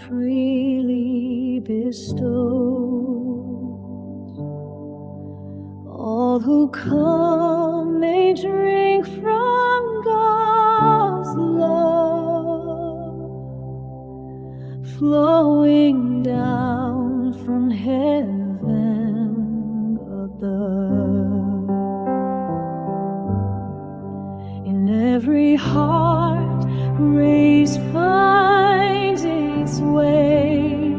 freely bestows. All who come may drink from God's love, flowing down from heaven above. In every heart grace finds its way.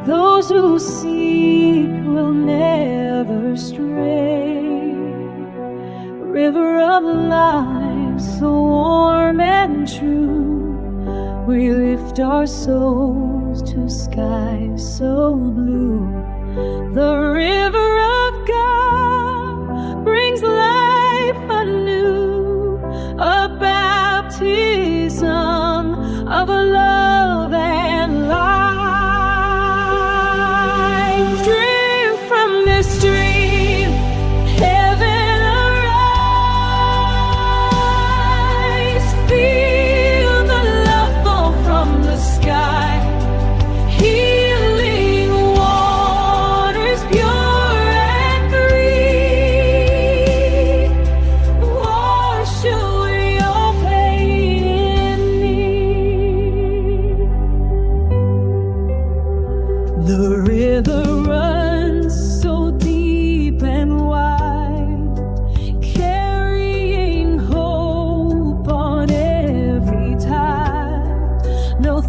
Those who seek will never stray. River of life, so warm and true, we lift our souls to skies so blue. The river of God brings life anew, a baptism of love and life. Drink from this stream, heaven arise. Feel the love fall from the sky. Healing waters pure and free, wash away your pain in me. The river runs so deep and wide, carrying hope on every tide. No